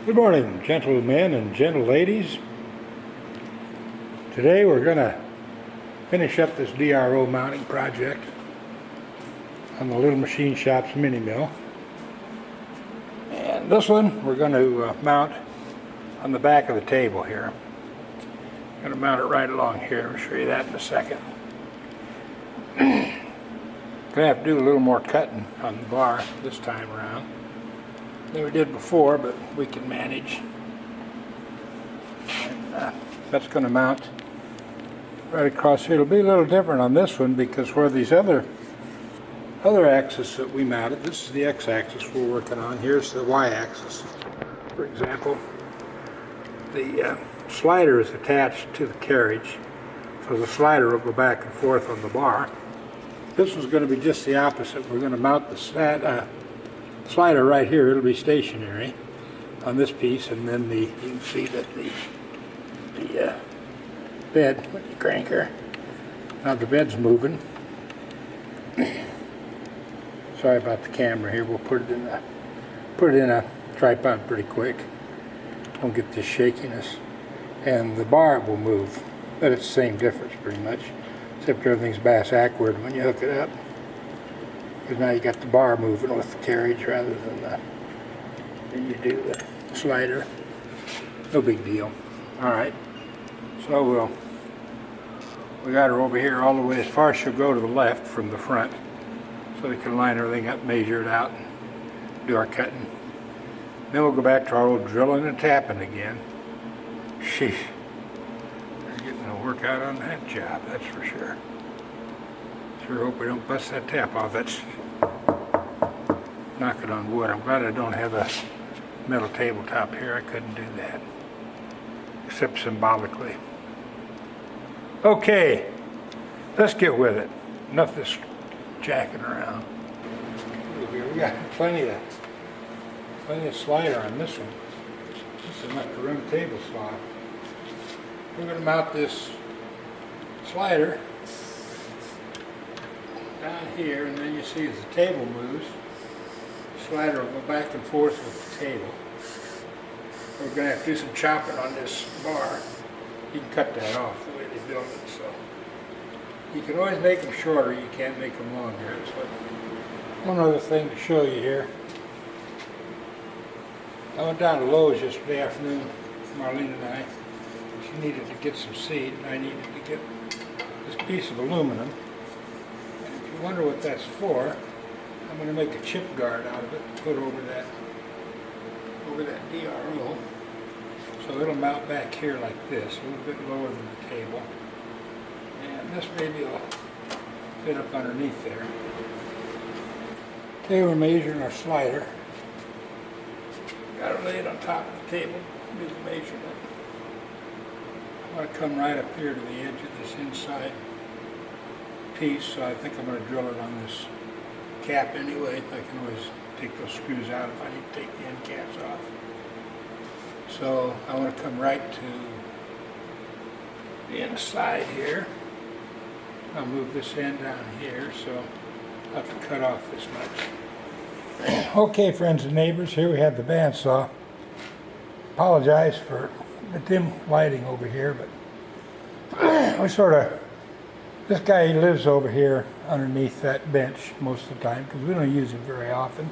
Good morning, gentlemen and gentle ladies. Today we're going to finish up this DRO mounting project on the Little Machine Shop's mini mill. And this one we're going to mount on the back of the table here. I'm going to mount it right along here. I'll show you that in a second. Going to have to do a little more cutting on the bar this time around than we did before, but we can manage. And that's going to mount right across here. It'll be a little different on this one because where these other axis that we mounted, this is the x-axis we're working on. Here's the y-axis, for example. The slider is attached to the carriage, so the slider will go back and forth on the bar. This one's going to be just the opposite. We're going to mount the slider right here. It'll be stationary on this piece, and then you can see that the bed, when you crank her, now the bed's moving. Sorry about the camera here. We'll put it in a tripod pretty quick. Don't get this shakiness, and the bar will move, but it's the same difference pretty much, except everything's bass backward when you hook it up. Because now you got the bar moving with the carriage rather than you do the slider. No big deal. All right. So we got her over here all the way as far as she'll go to the left from the front, so we can line everything up, measure it out, and do our cutting. Then we'll go back to our old drilling and tapping again. Sheesh. We're getting a workout on that job, that's for sure. Sure hope we don't bust that tap off. That's knock it on wood. I'm glad I don't have a metal tabletop here. I couldn't do that, except symbolically. Okay, let's get with it. Enough of this jacking around. We got plenty of slider on this one. Just enough to run a table saw. We're going to mount this slider down here, and then you see as the table moves, the slider will go back and forth with the table. We're going to have to do some chopping on this bar. You can cut that off the way they build it, so you can always make them shorter. You can't make them longer. So one other thing to show you here. I went down to Lowe's yesterday afternoon, Marlene and I. She needed to get some seed, and I needed to get this piece of aluminum. And if you wonder what that's for, I'm going to make a chip guard out of it to put over that DRO. So it'll mount back here like this, a little bit lower than the table. And this maybe will fit up underneath there. Okay, we're measuring our slider. Got to lay it on top of the table, do the measurement. I'm going to come right up here to the edge of this inside piece, so I think I'm going to drill it on this cap anyway. I can always take those screws out if I need to take the end caps off. So I want to come right to the inside here. I'll move this end down here, so I'll have to cut off this much. Okay, friends and neighbors, here we have the bandsaw. Apologize for the dim lighting over here, but this guy, he lives over here underneath that bench most of the time because we don't use him very often.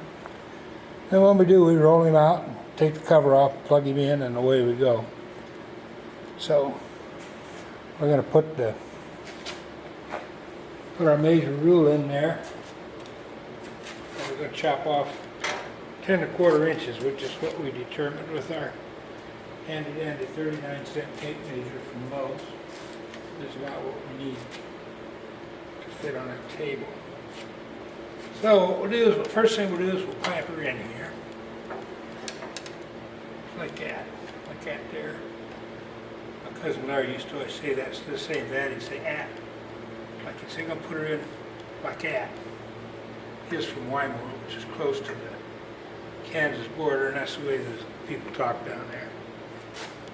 Then when we do, we roll him out, take the cover off, plug him in, and away we go. So we're going to put our measure rule in there. And we're going to chop off 10 1/4 inches, which is what we determined with our handy-dandy 39-cent tape measure from Lowe's. This is about what we need to fit on that table. So what we'll do is, the first thing we'll do is we'll pipe her in here. Like that there. My cousin Larry used to always say that, instead of saying that, he'd say at. Like he'd say, I'm going to put her in like that. He's from Weimar, which is close to the Kansas border, and that's the way the people talk down there.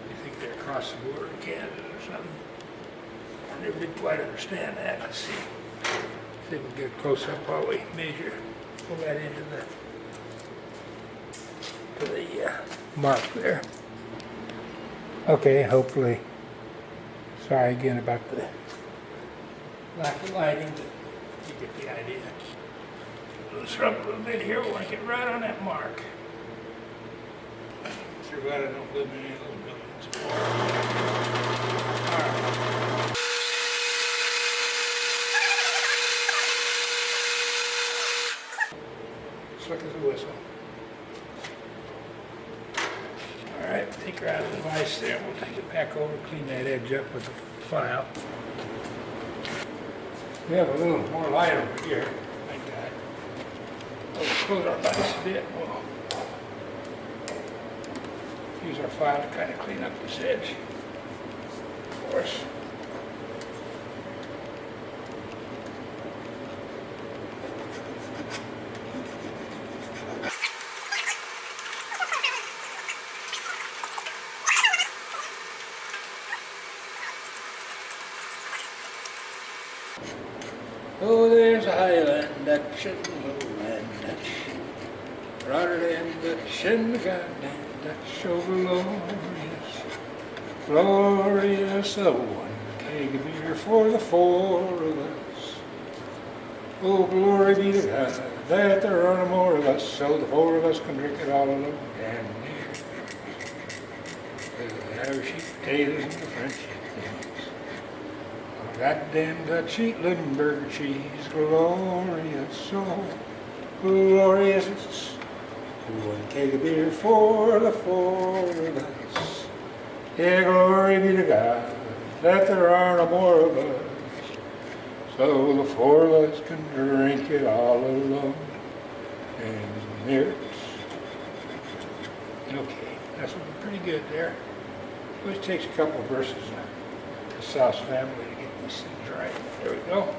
They think they're across the border in Kansas or something. I never did quite understand that. Let's see. See if we can get a close up while we measure. Pull that into the mark there. Okay, hopefully. Sorry again about the lack of lighting, but you get the idea. Let's rub a little bit here. We want to get right on that mark. Sure glad I don't live in any of those buildings. Alright. Slick as a whistle. Alright, take her out of the vise there. We'll take it back over, clean that edge up with the file. We have a little more light over here. Like that. We'll close our vise a bit. We'll use our file to kind of clean up this edge for us. Oh, there's a highland Dutch and a lowland Dutch, Rotterdam Dutch and the goddamn Dutch, oh glorious, glorious, oh, one keg of beer for the four of us. Oh, glory be to God that there are no more of us, so the four of us can drink it all alone and near. The Irish eat potatoes and the French eat things. Goddamn Dutch eat Limburger cheese, glorious, oh, glorious. One keg of beer for the four of us. Yeah, glory be to God that there are no more of us, so the four of us can drink it all alone and near it. Okay, that's looking pretty good there. Always takes a couple of verses of the South family to get these things right. There we go.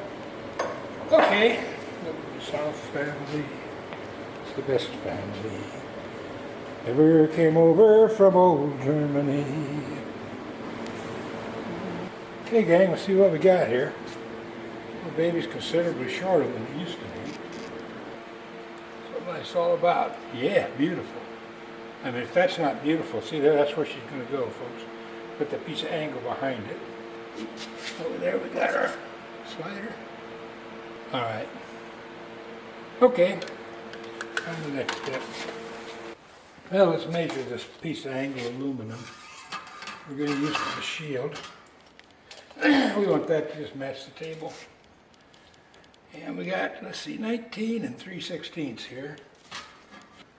Okay, the South family. It's the best family ever came over from old Germany. Okay, gang, let's see what we got here. The baby's considerably shorter than it used to be. That's what it's all about. Yeah, beautiful. I mean, if that's not beautiful, see there, that's where she's going to go, folks. Put that piece of angle behind it. Over there we got our slider. All right. Okay. On to the next step. Well, let's measure this piece of angle aluminum we're going to use for the shield. We want that to just match the table. And we got, let's see, 19 and 3/16 here.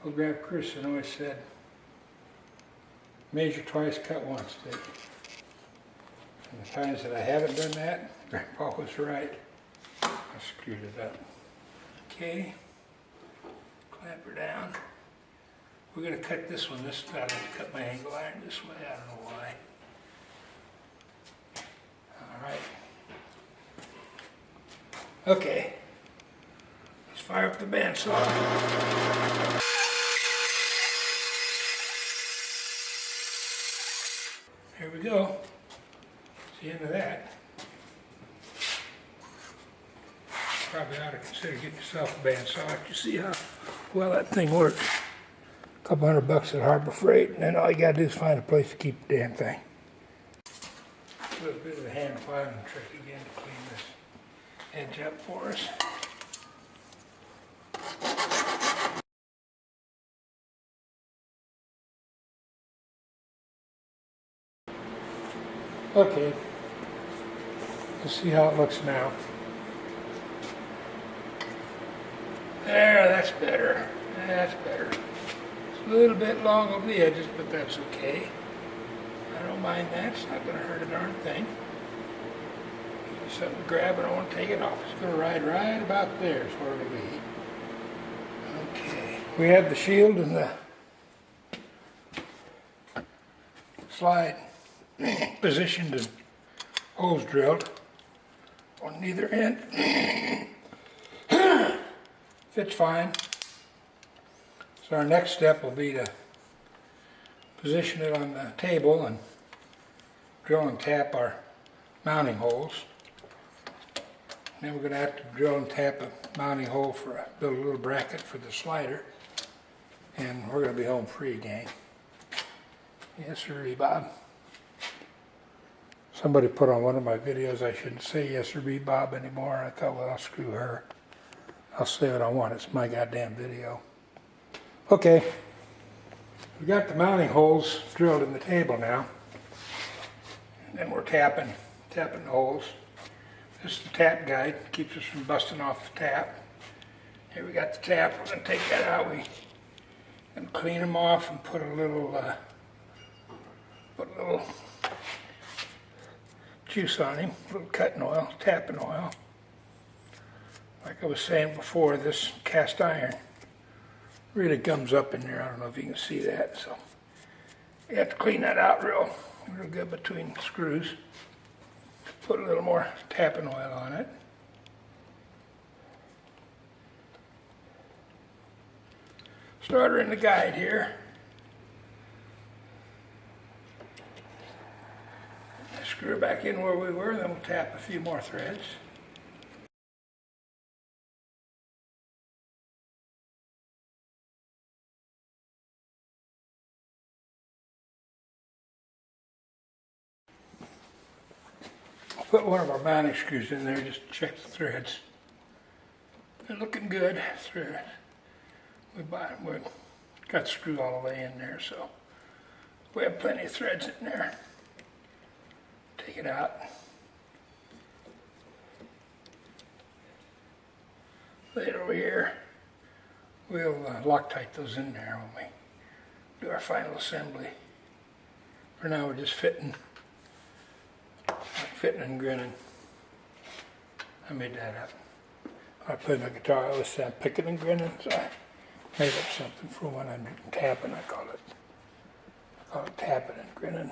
Old Grandpa Christian always said, measure twice, cut once, Dick. And the times that I haven't done that, Grandpa was right. I screwed it up. Okay, clamp her down. We're going to cut this one. This I like to cut my angle iron this way. I don't know why. All right. Okay. Let's fire up the bandsaw. Here we go. That's the end of that. Probably ought to consider getting yourself a bandsaw to see how well that thing works. A couple $100 at Harbor Freight, and then all you gotta do is find a place to keep the damn thing. A little bit of a hand filing trick again to clean this edge up for us. Okay, let's see how it looks now. There, that's better. That's better. It's a little bit long over the edges, but that's okay. I don't mind that. It's not going to hurt a darn thing. Give me something to grab, and I want to take it off. It's going to ride right about there is where it'll be. Okay. We have the shield and the slide positioned and holes drilled on either end. Fits fine. So our next step will be to position it on the table and drill and tap our mounting holes. Then we're going to have to drill and tap a mounting hole for build a little bracket for the slider. And we're going to be home free, gang. Yes, sir, Bob. Somebody put on one of my videos I shouldn't say yes, sir, Bob anymore. I thought, well, I'll screw her. I'll say what I want. It's my goddamn video. Okay. We got the mounting holes drilled in the table now. And then we're tapping the holes. This is the tap guide. Keeps us from busting off the tap. Here we got the tap. We're going to take that out. We can clean them off and put a little juice on him, a little cutting oil, tapping oil. Like I was saying before, this cast iron really gums up in there. I don't know if you can see that. So you have to clean that out real good between the screws. Put a little more tapping oil on it. Starter in the guide here. Screw it back in where we were, then we'll tap a few more threads. I'll put one of our mounting screws in there just to check the threads. They're looking good. We got the screw all the way in there, so we have plenty of threads in there. Take it out. Lay it over here. We'll Loctite those in there when we do our final assembly. For now, we're just fitting and grinning. I made that up. When I play my guitar, I always say I'm picking and grinning, so I made up something for when I'm tapping. I call it tapping and grinning.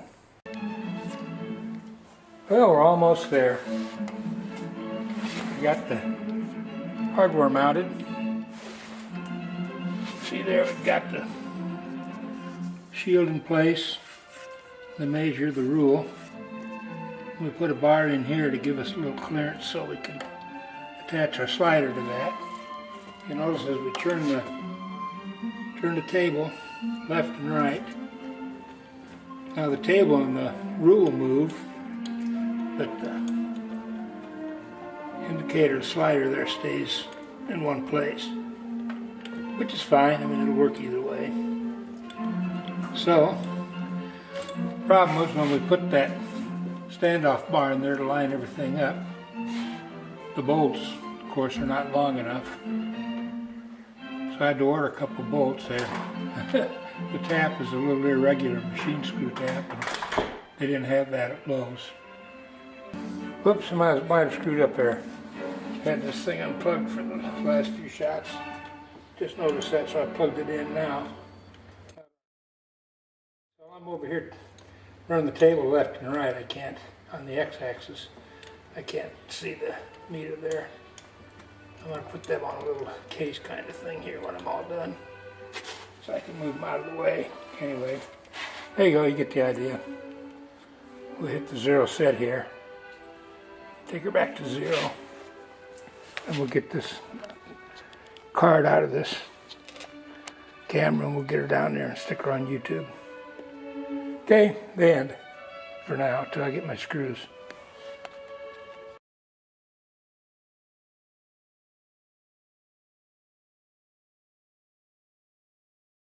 Well, we're almost there. We got the hardware mounted. See there, we've got the shield in place, the measure, the rule. We put a bar in here to give us a little clearance so we can attach our slider to that. You notice as we turn the table left and right, now the table and the rule move, but the indicator slider there stays in one place, which is fine. I mean, it'll work either way. So, the problem was when we put that standoff bar in there to line everything up, the bolts, of course, are not long enough. So I had to order a couple bolts there. The tap is a little irregular machine screw tap, and they didn't have that at Lowe's. Whoops, I might have screwed up there. Had this thing unplugged for the last few shots. Just noticed that, so I plugged it in now. So I'm over here running the table left and right. I can't, on the x-axis, I can't see the meter there. I'm going to put them on a little case kind of thing here when I'm all done, so I can move them out of the way. Anyway, there you go, you get the idea. We'll hit the 0 set here. Take her back to 0. And we'll get this card out of this camera and we'll get her down there and stick her on YouTube. Okay, the end for now, until I get my screws.